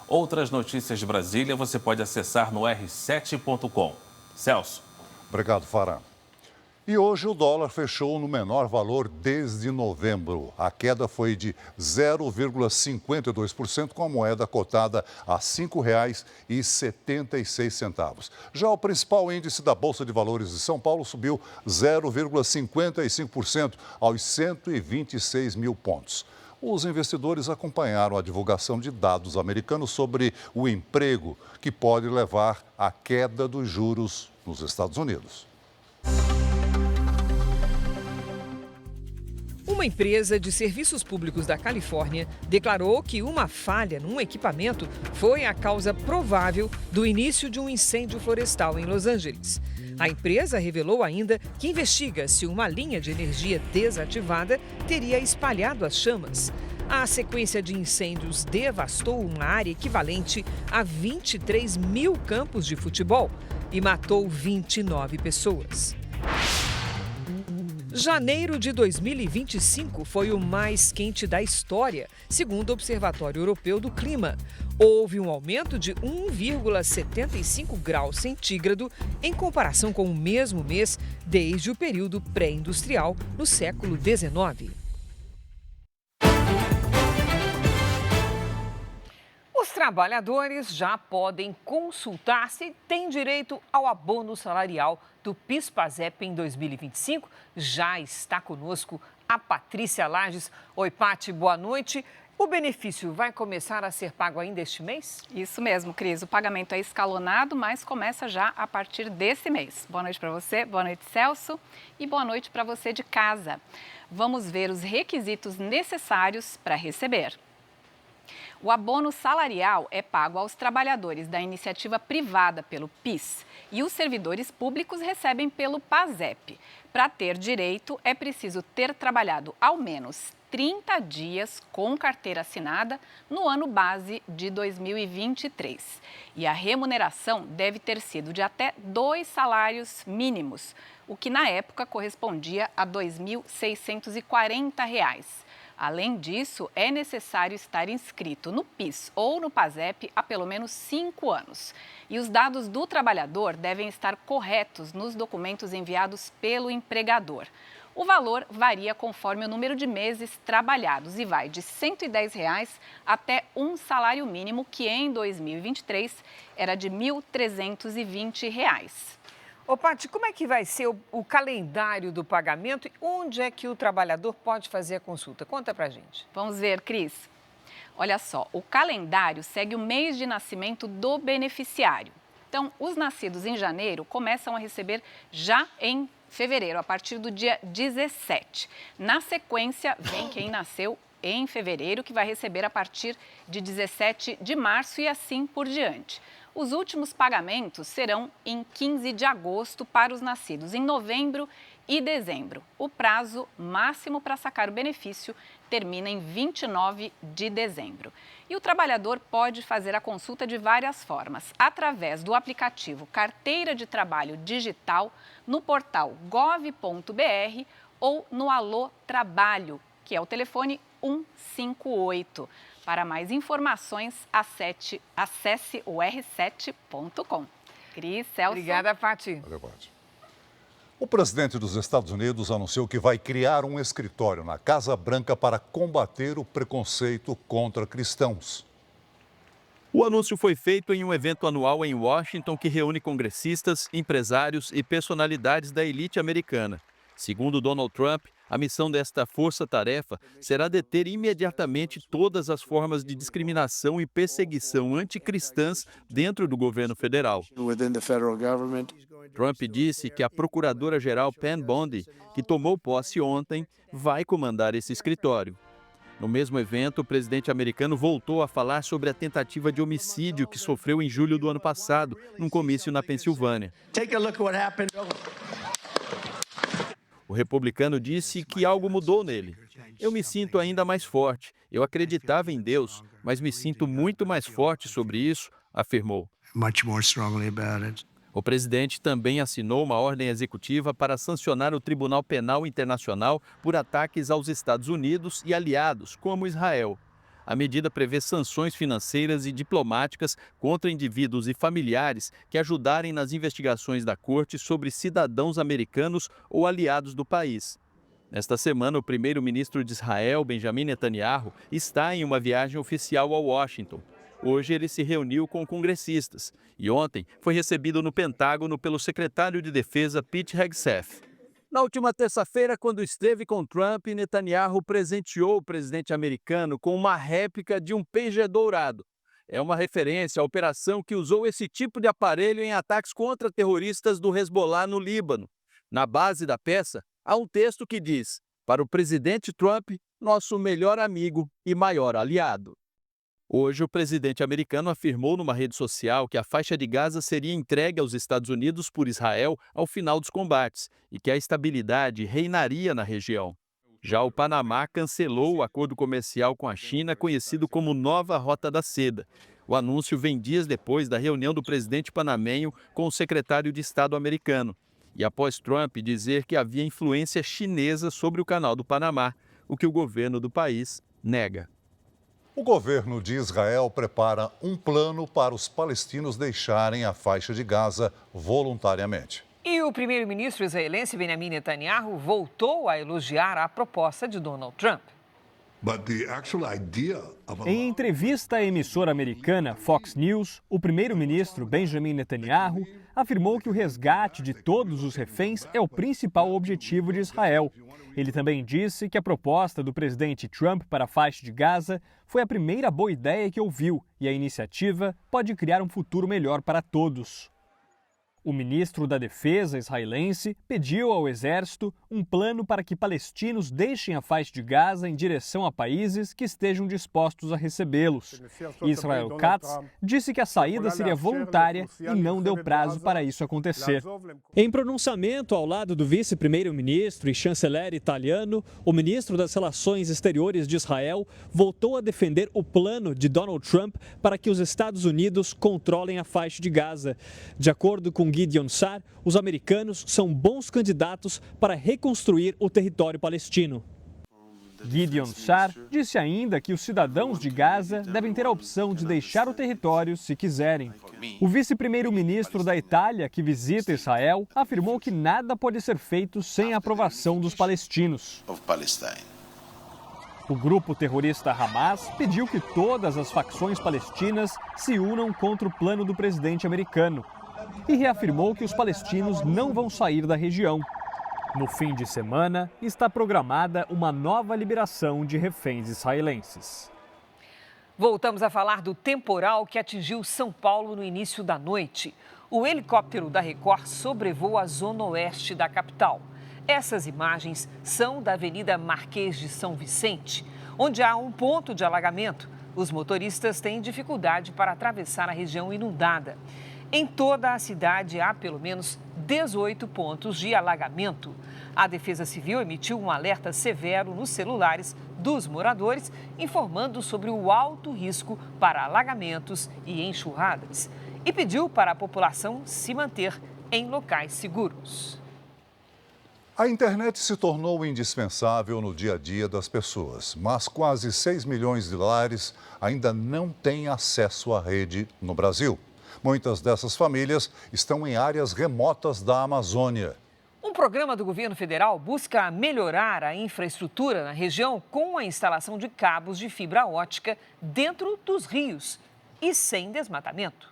Outras notícias de Brasília você pode acessar no r7.com. Celso. Obrigado, Farah. E hoje o dólar fechou no menor valor desde novembro. A queda foi de 0,52%, com a moeda cotada a R$ 5,76. Já o principal índice da Bolsa de Valores de São Paulo subiu 0,55% aos 126 mil pontos. Os investidores acompanharam a divulgação de dados americanos sobre o emprego, que pode levar à queda dos juros nos Estados Unidos. Uma empresa de serviços públicos da Califórnia declarou que uma falha num equipamento foi a causa provável do início de um incêndio florestal em Los Angeles. A empresa revelou ainda que investiga se uma linha de energia desativada teria espalhado as chamas. A sequência de incêndios devastou uma área equivalente a 23 mil campos de futebol e matou 29 pessoas. Janeiro de 2025 foi o mais quente da história, segundo o Observatório Europeu do Clima. Houve um aumento de 1,75 graus centígrado em comparação com o mesmo mês desde o período pré-industrial no século XIX. Os trabalhadores já podem consultar se têm direito ao abono salarial do PIS/PASEP em 2025. Já está conosco a Patrícia Lages. Oi, Pati, boa noite. O benefício vai começar a ser pago ainda este mês? Isso mesmo, Cris. O pagamento é escalonado, mas começa já a partir desse mês. Boa noite para você, boa noite, Celso, e boa noite para você de casa. Vamos ver os requisitos necessários para receber. O abono salarial é pago aos trabalhadores da iniciativa privada pelo PIS e os servidores públicos recebem pelo PASEP. Para ter direito, é preciso ter trabalhado ao menos 30 dias com carteira assinada no ano base de 2023. E a remuneração deve ter sido de até 2 salários mínimos, o que na época correspondia a R$ 2.640. Além disso, é necessário estar inscrito no PIS ou no PASEP há pelo menos 5 anos. E os dados do trabalhador devem estar corretos nos documentos enviados pelo empregador. O valor varia conforme o número de meses trabalhados e vai de R$ 110 até um salário mínimo que em 2023 era de R$ 1.320. Ô, Pati, como é que vai ser o calendário do pagamento e onde é que o trabalhador pode fazer a consulta? Conta pra gente. Vamos ver, Cris. Olha só, o calendário segue o mês de nascimento do beneficiário. Então, os nascidos em janeiro começam a receber já em fevereiro, a partir do dia 17. Na sequência, vem quem nasceu em fevereiro, que vai receber a partir de 17 de março e assim por diante. Os últimos pagamentos serão em 15 de agosto para os nascidos em novembro e dezembro. O prazo máximo para sacar o benefício termina em 29 de dezembro. E o trabalhador pode fazer a consulta de várias formas, através do aplicativo Carteira de Trabalho Digital, no portal gov.br ou no Alô Trabalho, que é o telefone 158. Para mais informações, acesse o r7.com. Cris, Celso. Obrigada, Pati. Valeu, Pati. O presidente dos Estados Unidos anunciou que vai criar um escritório na Casa Branca para combater o preconceito contra cristãos. O anúncio foi feito em um evento anual em Washington que reúne congressistas, empresários e personalidades da elite americana. Segundo Donald Trump, a missão desta força-tarefa será deter imediatamente todas as formas de discriminação e perseguição anticristãs dentro do governo federal. Trump disse que a procuradora-geral Pam Bondi, que tomou posse ontem, vai comandar esse escritório. No mesmo evento, o presidente americano voltou a falar sobre a tentativa de homicídio que sofreu em julho do ano passado, num comício na Pensilvânia. O republicano disse que algo mudou nele. Eu me sinto ainda mais forte. Eu acreditava em Deus, mas me sinto muito mais forte sobre isso, afirmou. O presidente também assinou uma ordem executiva para sancionar o Tribunal Penal Internacional por ataques aos Estados Unidos e aliados, como Israel. A medida prevê sanções financeiras e diplomáticas contra indivíduos e familiares que ajudarem nas investigações da corte sobre cidadãos americanos ou aliados do país. Nesta semana, o primeiro-ministro de Israel, Benjamin Netanyahu, está em uma viagem oficial a Washington. Hoje ele se reuniu com congressistas e ontem foi recebido no Pentágono pelo secretário de Defesa Pete Hegseth. Na última terça-feira, quando esteve com Trump, Netanyahu presenteou o presidente americano com uma réplica de um pager dourado. É uma referência à operação que usou esse tipo de aparelho em ataques contra terroristas do Hezbollah no Líbano. Na base da peça, há um texto que diz: "Para o presidente Trump, nosso melhor amigo e maior aliado." Hoje, o presidente americano afirmou numa rede social que a faixa de Gaza seria entregue aos Estados Unidos por Israel ao final dos combates e que a estabilidade reinaria na região. Já o Panamá cancelou o acordo comercial com a China, conhecido como Nova Rota da Seda. O anúncio vem dias depois da reunião do presidente panamenho com o secretário de Estado americano. E após Trump dizer que havia influência chinesa sobre o Canal do Panamá, o que o governo do país nega. O governo de Israel prepara um plano para os palestinos deixarem a faixa de Gaza voluntariamente. E o primeiro-ministro israelense Benjamin Netanyahu voltou a elogiar a proposta de Donald Trump. Em entrevista à emissora americana Fox News, o primeiro-ministro Benjamin Netanyahu afirmou que o resgate de todos os reféns é o principal objetivo de Israel. Ele também disse que a proposta do presidente Trump para a faixa de Gaza foi a primeira boa ideia que ouviu e a iniciativa pode criar um futuro melhor para todos. O ministro da Defesa israelense pediu ao exército um plano para que palestinos deixem a faixa de Gaza em direção a países que estejam dispostos a recebê-los. Israel Katz disse que a saída seria voluntária e não deu prazo para isso acontecer. Em pronunciamento ao lado do vice-primeiro-ministro e chanceler italiano, o ministro das Relações Exteriores de Israel voltou a defender o plano de Donald Trump para que os Estados Unidos controlem a faixa de Gaza. De acordo com Gideon Sa'ar, os americanos são bons candidatos para reconstruir o território palestino. Gideon Sa'ar disse ainda que os cidadãos de Gaza devem ter a opção de deixar o território se quiserem. O vice-primeiro-ministro da Itália, que visita Israel, afirmou que nada pode ser feito sem a aprovação dos palestinos. O grupo terrorista Hamas pediu que todas as facções palestinas se unam contra o plano do presidente americano e reafirmou que os palestinos não vão sair da região. No fim de semana, está programada uma nova liberação de reféns israelenses. Voltamos a falar do temporal que atingiu São Paulo no início da noite. O helicóptero da Record sobrevoa a zona oeste da capital. Essas imagens são da Avenida Marquês de São Vicente, onde há um ponto de alagamento. Os motoristas têm dificuldade para atravessar a região inundada. Em toda a cidade há pelo menos 18 pontos de alagamento. A Defesa Civil emitiu um alerta severo nos celulares dos moradores, informando sobre o alto risco para alagamentos e enxurradas. E pediu para a população se manter em locais seguros. A internet se tornou indispensável no dia a dia das pessoas, mas quase 6 milhões de lares ainda não têm acesso à rede no Brasil. Muitas dessas famílias estão em áreas remotas da Amazônia. Um programa do governo federal busca melhorar a infraestrutura na região com a instalação de cabos de fibra ótica dentro dos rios e sem desmatamento.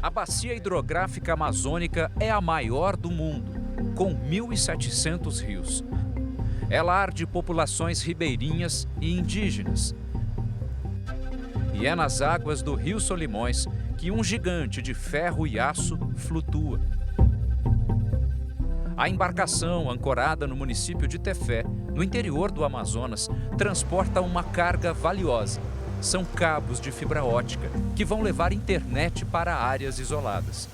A bacia hidrográfica amazônica é a maior do mundo, com 1.700 rios. É lar de populações ribeirinhas e indígenas. E é nas águas do Rio Solimões que um gigante de ferro e aço flutua. A embarcação, ancorada no município de Tefé, no interior do Amazonas, transporta uma carga valiosa. São cabos de fibra ótica que vão levar internet para áreas isoladas.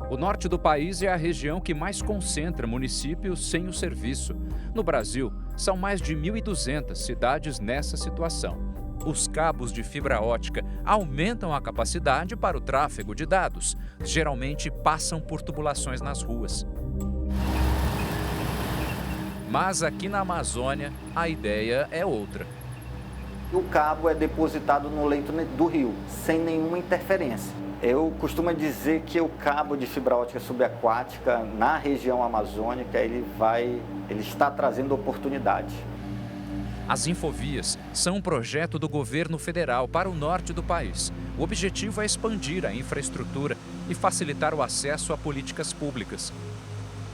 O norte do país é a região que mais concentra municípios sem o serviço. No Brasil, são mais de 1.200 cidades nessa situação. Os cabos de fibra ótica aumentam a capacidade para o tráfego de dados. Geralmente passam por tubulações nas ruas. Mas aqui na Amazônia, a ideia é outra. O cabo é depositado no leito do rio, sem nenhuma interferência. Eu costumo dizer que o cabo de fibra ótica subaquática na região amazônica, ele está trazendo oportunidade. As infovias são um projeto do governo federal para o norte do país. O objetivo é expandir a infraestrutura e facilitar o acesso a políticas públicas.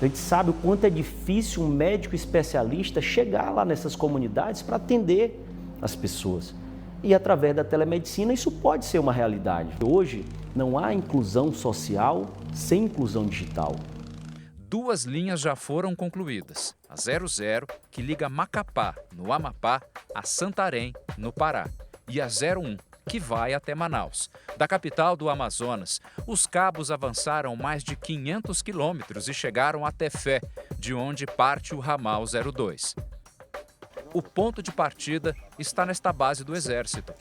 A gente sabe o quanto é difícil um médico especialista chegar lá nessas comunidades para atender as pessoas. E através da telemedicina isso pode ser uma realidade. Hoje não há inclusão social sem inclusão digital. 2 linhas já foram concluídas. A 00, que liga Macapá, no Amapá, a Santarém, no Pará. E a 01, que vai até Manaus. Da capital do Amazonas, os cabos avançaram mais de 500 quilômetros e chegaram até Tefé, de onde parte o ramal 02. O ponto de partida está nesta base do Exército.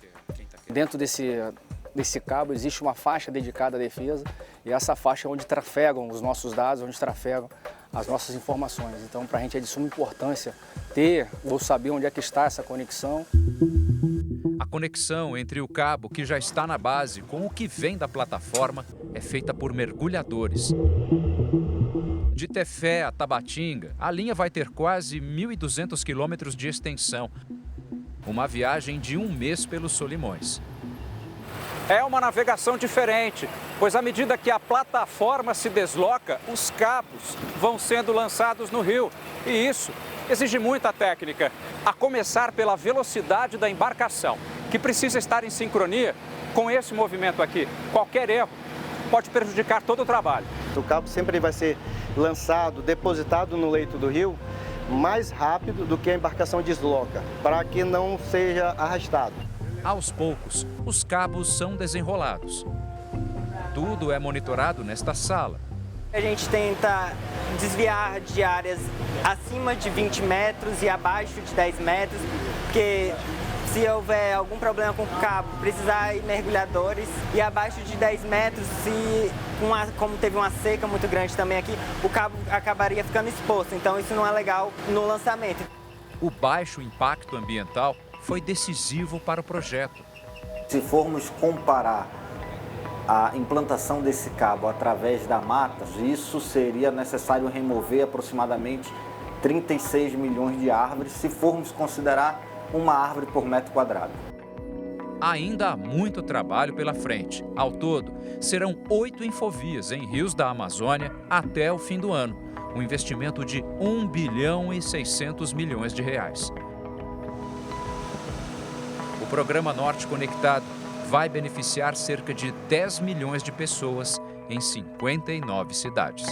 Dentro desse cabo existe uma faixa dedicada à defesa e essa faixa é onde trafegam os nossos dados, onde trafegam as nossas informações. Então, para a gente é de suma importância ter ou saber onde é que está essa conexão. A conexão entre o cabo que já está na base com o que vem da plataforma é feita por mergulhadores. De Tefé a Tabatinga, a linha vai ter quase 1.200 quilômetros de extensão. Uma viagem de 1 mês pelos Solimões. É uma navegação diferente, pois à medida que a plataforma se desloca, os cabos vão sendo lançados no rio. E isso exige muita técnica, a começar pela velocidade da embarcação, que precisa estar em sincronia com esse movimento aqui. Qualquer erro pode prejudicar todo o trabalho. O cabo sempre vai ser lançado, depositado no leito do rio, mais rápido do que a embarcação desloca, para que não seja arrastado. Aos poucos, os cabos são desenrolados. Tudo é monitorado nesta sala. A gente tenta desviar de áreas acima de 20 metros e abaixo de 10 metros, porque se houver algum problema com o cabo, precisar ir mergulhadores, e abaixo de 10 metros, como teve uma seca muito grande também aqui, o cabo acabaria ficando exposto, então isso não é legal no lançamento. O baixo impacto ambiental foi decisivo para o projeto. Se formos comparar a implantação desse cabo através da mata, isso seria necessário remover aproximadamente 36 milhões de árvores, se formos considerar uma árvore por metro quadrado. Ainda há muito trabalho pela frente. Ao todo, serão 8 infovias em rios da Amazônia até o fim do ano. Um investimento de 1 bilhão e 600 milhões de reais. O programa Norte Conectado vai beneficiar cerca de 10 milhões de pessoas em 59 cidades.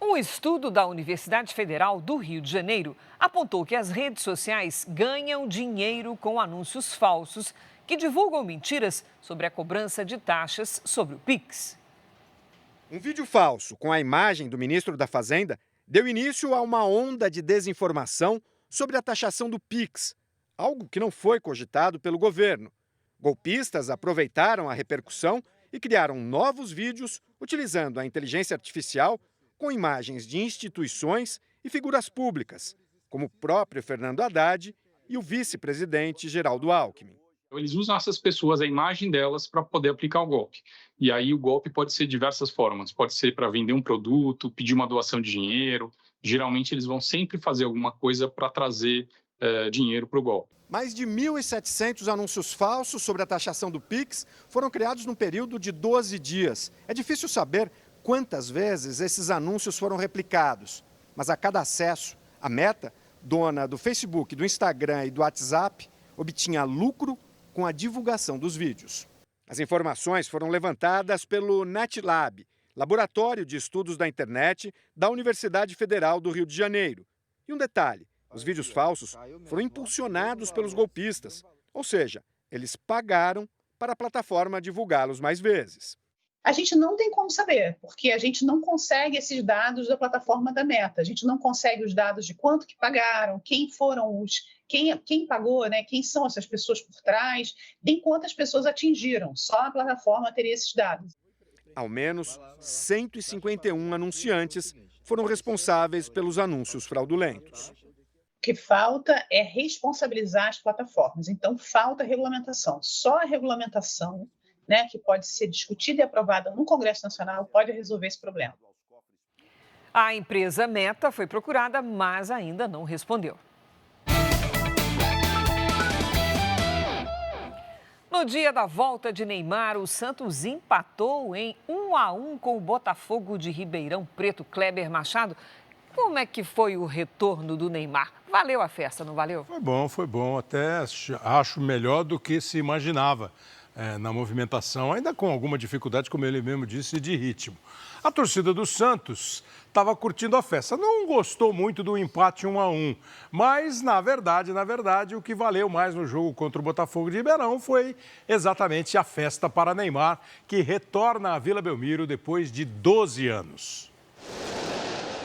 Um estudo da Universidade Federal do Rio de Janeiro apontou que as redes sociais ganham dinheiro com anúncios falsos que divulgam mentiras sobre a cobrança de taxas sobre o Pix. Um vídeo falso com a imagem do ministro da Fazenda deu início a uma onda de desinformação sobre a taxação do Pix, algo que não foi cogitado pelo governo. Golpistas aproveitaram a repercussão e criaram novos vídeos utilizando a inteligência artificial com imagens de instituições e figuras públicas, como o próprio Fernando Haddad e o vice-presidente Geraldo Alckmin. Eles usam essas pessoas, a imagem delas, para poder aplicar o golpe. E aí o golpe pode ser de diversas formas. Pode ser para vender um produto, pedir uma doação de dinheiro, geralmente eles vão sempre fazer alguma coisa para trazer dinheiro para o golpe. Mais de 1.700 anúncios falsos sobre a taxação do Pix foram criados num período de 12 dias. É difícil saber quantas vezes esses anúncios foram replicados, mas a cada acesso, a Meta, dona do Facebook, do Instagram e do WhatsApp, obtinha lucro com a divulgação dos vídeos. As informações foram levantadas pelo NetLab, Laboratório de Estudos da Internet da Universidade Federal do Rio de Janeiro. E um detalhe, os vídeos falsos foram impulsionados pelos golpistas, ou seja, eles pagaram para a plataforma divulgá-los mais vezes. A gente não tem como saber, porque a gente não consegue esses dados da plataforma da Meta. A gente não consegue os dados de quanto que pagaram, quem foram quem pagou, né? Quem são essas pessoas por trás, nem quantas pessoas atingiram. Só a plataforma teria esses dados. Ao menos 151 anunciantes foram responsáveis pelos anúncios fraudulentos. O que falta é responsabilizar as plataformas. Então, falta regulamentação. Só a regulamentação, né, que pode ser discutida e aprovada no Congresso Nacional, pode resolver esse problema. A empresa Meta foi procurada, mas ainda não respondeu. No dia da volta de Neymar, o Santos empatou em 1-1 com o Botafogo de Ribeirão Preto. Kleber Machado, como é que foi o retorno do Neymar? Valeu a festa, não valeu? Foi bom. Até acho melhor do que se imaginava na movimentação, ainda com alguma dificuldade, como ele mesmo disse, de ritmo. A torcida do Santos estava curtindo a festa. Não gostou muito do empate 1-1, mas, na verdade, o que valeu mais no jogo contra o Botafogo de Ribeirão foi exatamente a festa para Neymar, que retorna à Vila Belmiro depois de 12 anos.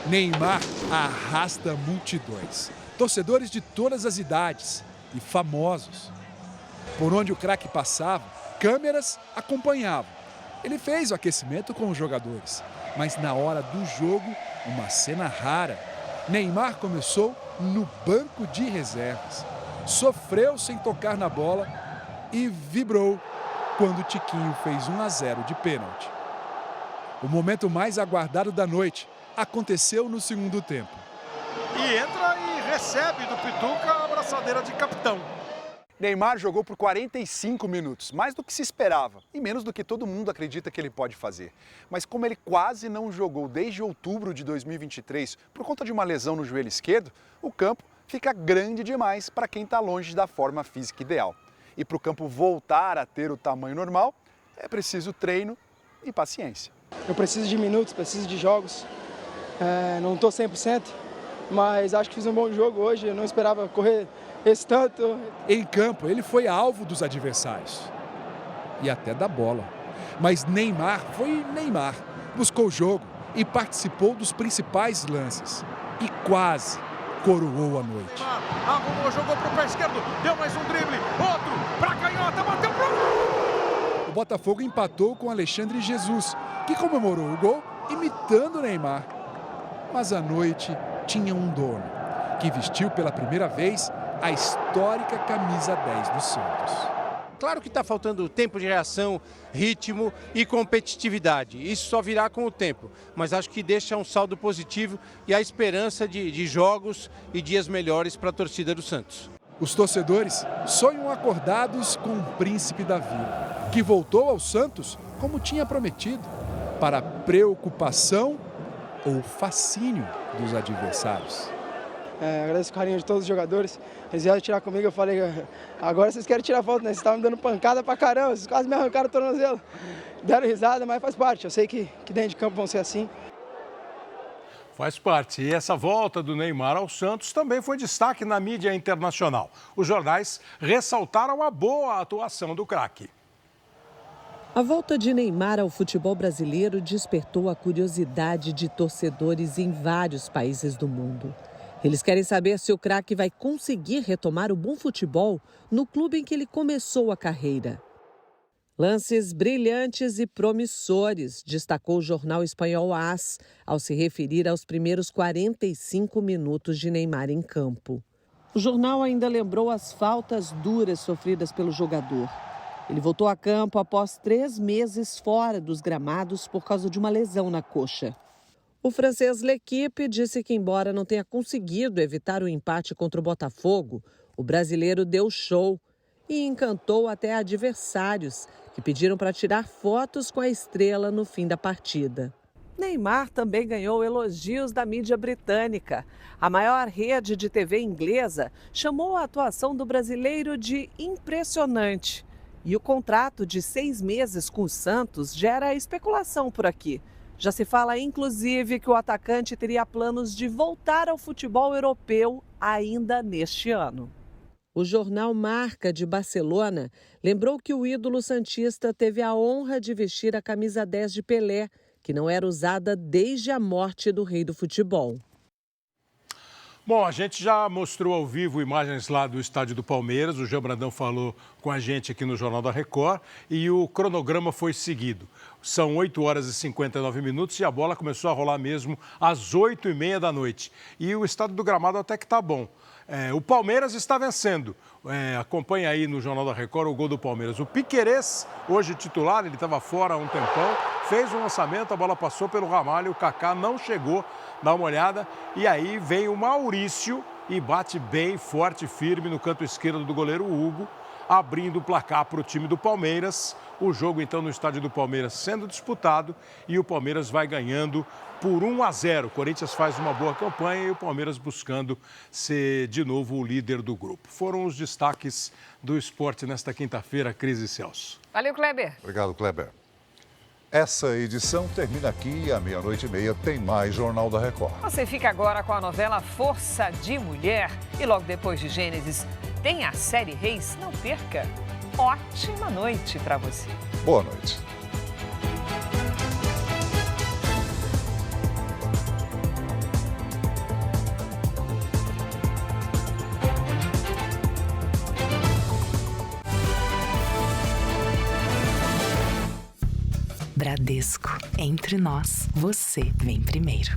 Neymar arrasta multidões, torcedores de todas as idades e famosos. Por onde o craque passava, câmeras acompanhavam. Ele fez o aquecimento com os jogadores, mas na hora do jogo, uma cena rara. Neymar começou no banco de reservas, sofreu sem tocar na bola e vibrou quando Tiquinho fez 1-0 de pênalti. O momento mais aguardado da noite aconteceu no segundo tempo. E entra e recebe do Pituca a abraçadeira de capitão. Neymar jogou por 45 minutos, mais do que se esperava e menos do que todo mundo acredita que ele pode fazer. Mas como ele quase não jogou desde outubro de 2023 por conta de uma lesão no joelho esquerdo, o campo fica grande demais para quem está longe da forma física ideal. E para o campo voltar a ter o tamanho normal, é preciso treino e paciência. Eu preciso de minutos, preciso de jogos. Não estou 100%, mas acho que fiz um bom jogo hoje. Eu não esperava correr esse tanto. Em campo, ele foi alvo dos adversários e até da bola. Mas Neymar foi Neymar. Buscou o jogo e participou dos principais lances. E quase coroou a noite. Arrumou, jogou para o pé esquerdo, deu mais um drible, outro para a canhota, bateu pro... O Botafogo empatou com Alexandre Jesus, que comemorou o gol imitando Neymar. Mas a noite tinha um dono, que vestiu pela primeira vez a histórica camisa 10 do Santos. Claro que está faltando tempo de reação, ritmo e competitividade. Isso só virá com o tempo, mas acho que deixa um saldo positivo e a esperança de jogos e dias melhores para a torcida do Santos. Os torcedores sonham acordados com o príncipe da vila, que voltou ao Santos como tinha prometido, para preocupação ou fascínio dos adversários. Agradeço o carinho de todos os jogadores. Eles vieram tirar comigo, eu falei, agora vocês querem tirar foto, né? Vocês estavam me dando pancada pra caramba, vocês quase me arrancaram o tornozelo. Deram risada, mas faz parte. Eu sei que dentro de campo vão ser assim. Faz parte. E essa volta do Neymar ao Santos também foi destaque na mídia internacional. Os jornais ressaltaram a boa atuação do craque. A volta de Neymar ao futebol brasileiro despertou a curiosidade de torcedores em vários países do mundo. Eles querem saber se o craque vai conseguir retomar o bom futebol no clube em que ele começou a carreira. Lances brilhantes e promissores, destacou o jornal espanhol AS, ao se referir aos primeiros 45 minutos de Neymar em campo. O jornal ainda lembrou as faltas duras sofridas pelo jogador. Ele voltou a campo após 3 meses fora dos gramados por causa de uma lesão na coxa. O francês L'Équipe disse que, embora não tenha conseguido evitar o empate contra o Botafogo, o brasileiro deu show e encantou até adversários que pediram para tirar fotos com a estrela no fim da partida. Neymar também ganhou elogios da mídia britânica. A maior rede de TV inglesa chamou a atuação do brasileiro de impressionante. E o contrato de 6 meses com o Santos gera especulação por aqui. Já se fala, inclusive, que o atacante teria planos de voltar ao futebol europeu ainda neste ano. O jornal Marca, de Barcelona, lembrou que o ídolo santista teve a honra de vestir a camisa 10 de Pelé, que não era usada desde a morte do rei do futebol. Bom, a gente já mostrou ao vivo imagens lá do estádio do Palmeiras. O Jean Brandão falou com a gente aqui no Jornal da Record e o cronograma foi seguido. São 8 horas e 59 minutos e a bola começou a rolar mesmo às 8h30 da noite. E o estado do gramado até que está bom. O Palmeiras está vencendo. Acompanha aí no Jornal da Record o gol do Palmeiras. O Piquerez, hoje titular, ele estava fora há um tempão, fez um lançamento, a bola passou pelo Ramalho, o Kaká não chegou, dá uma olhada. E aí vem o Maurício e bate bem, forte, firme no canto esquerdo do goleiro Hugo, abrindo o placar para o time do Palmeiras. O jogo, então, no estádio do Palmeiras sendo disputado e o Palmeiras vai ganhando por 1-0. O Corinthians faz uma boa campanha e o Palmeiras buscando ser de novo o líder do grupo. Foram os destaques do esporte nesta quinta-feira, Cris e Celso. Valeu, Kleber. Obrigado, Kleber. Essa edição termina aqui, à 00h30 tem mais Jornal da Record. Você fica agora com a novela Força de Mulher e logo depois de Gênesis tem a série Reis. Não perca. Ótima noite para você. Boa noite. Bradesco, entre nós, você vem primeiro.